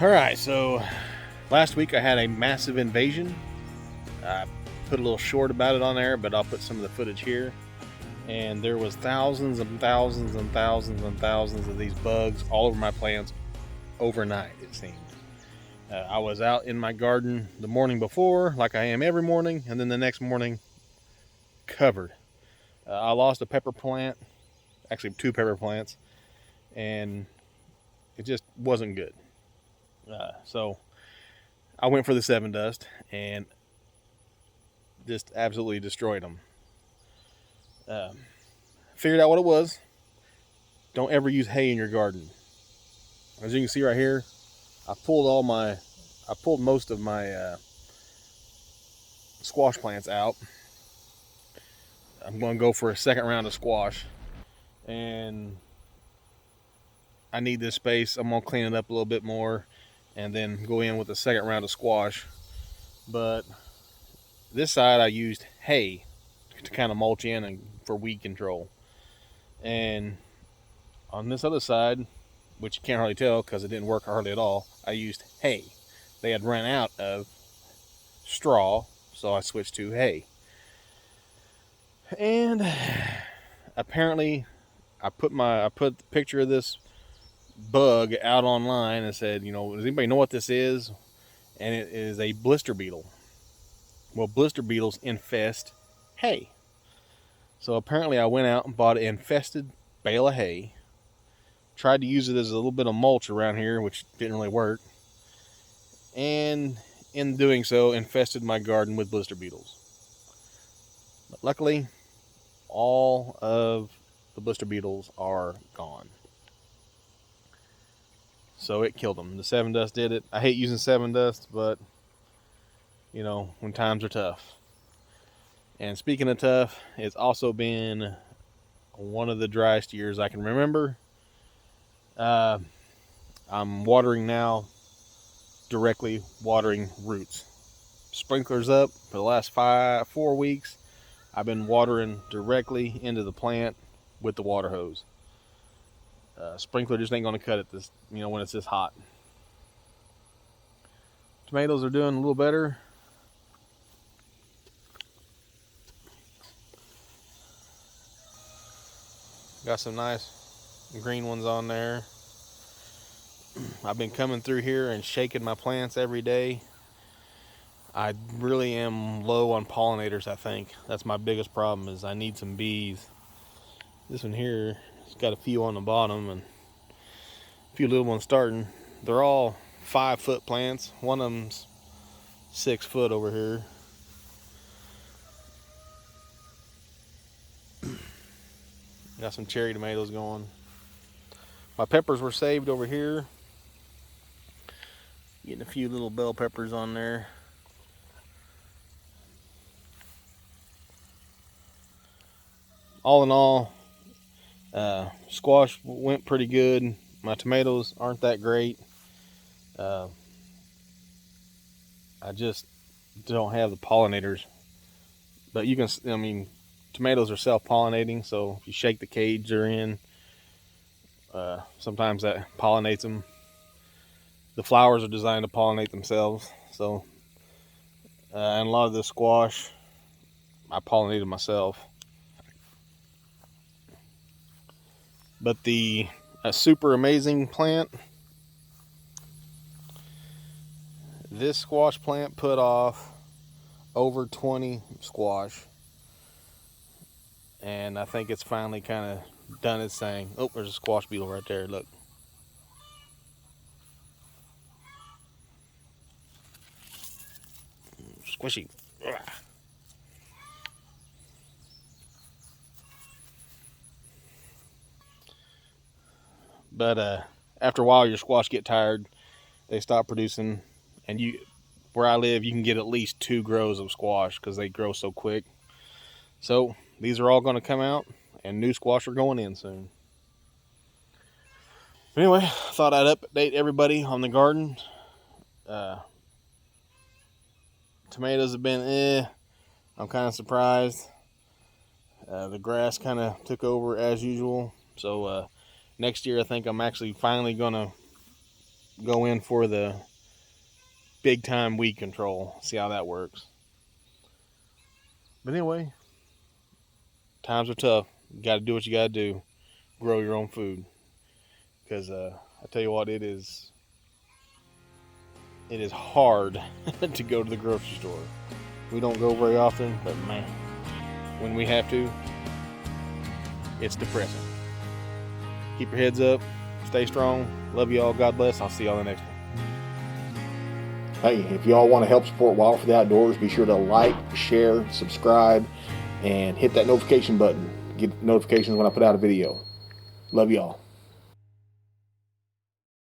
Alright, so last week I had a massive invasion. I put a little short about it on there, but I'll put some of the footage here. And there was thousands and thousands and thousands and thousands of these bugs all over my plants overnight, it seemed. I was out in my garden the morning before, like I am every morning, and then the next morning, covered. I lost a pepper plant, actually two pepper plants, and it just wasn't good. So I went for the 7 dust and just absolutely destroyed them. Figured out what it was. Don't ever use hay in your garden. As you can see right here, I pulled most of my squash plants out. I'm going to go for a second round of squash, and I need this space. I'm going to clean it up a little bit more and then go in with a second round of squash. But this side I used hay to kind of mulch in and for weed control. And on this other side, which you can't hardly tell because it didn't work hardly at all, I used hay. They had run out of straw, so I switched to hay. And apparently I put the picture of this bug out online and said, does anybody know what this is? And it is a blister beetle. Well, blister beetles infest hay. So apparently I went out and bought an infested bale of hay, tried to use it as a little bit of mulch around here, which didn't really work, and in doing so infested my garden with blister beetles. But luckily, all of the blister beetles are gone. So it killed them. The 7 dust did it. I hate using 7 dust, but when times are tough. And speaking of tough, it's also been one of the driest years I can remember. I'm watering now, directly watering roots. Sprinklers up for the last 4 weeks. I've been watering directly into the plant with the water hose. Sprinkler just ain't going to cut it when it's this hot. Tomatoes are doing a little better. Got some nice green ones on there. I've been coming through here and shaking my plants every day. I really am low on pollinators, I think. That's my biggest problem, is I need some bees. This one here has got a few on the bottom and a few little ones starting. They're all 5-foot plants. One of them's 6 foot over here. Got some cherry tomatoes going. My peppers were saved over here. Getting a few little bell peppers on there. All in all, squash went pretty good. My tomatoes aren't that great. I just don't have the pollinators. But tomatoes are self-pollinating, so if you shake the cage they're in, sometimes that pollinates them. The flowers are designed to pollinate themselves, so and a lot of the squash I pollinated myself. But the super amazing plant, this squash plant put off over 20 squash, and I think it's finally kind of done its thing. Oh, there's a squash beetle right there, look. Squishy. Ugh. But after a while your squash get tired, they stop producing, and where I live you can get at least 2 grows of squash because they grow so quick. So these are all going to come out and new squash are going in soon. Anyway, I thought I'd update everybody on the garden. Tomatoes have been I'm kind of surprised. The grass kind of took over as usual. So next year I think I'm actually finally going to go in for the big time weed control. See how that works. But anyway, times are tough. You got to do what you got to do. Grow your own food. Because I tell you what, it is hard to go to the grocery store. We don't go very often, but man, when we have to, it's depressing. Keep your heads up. Stay strong. Love you all. God bless. I'll see you on the next one. Hey, if y'all want to help support Wild for the Outdoors, be sure to like, share, subscribe, and hit that notification button. Get notifications when I put out a video. Love y'all.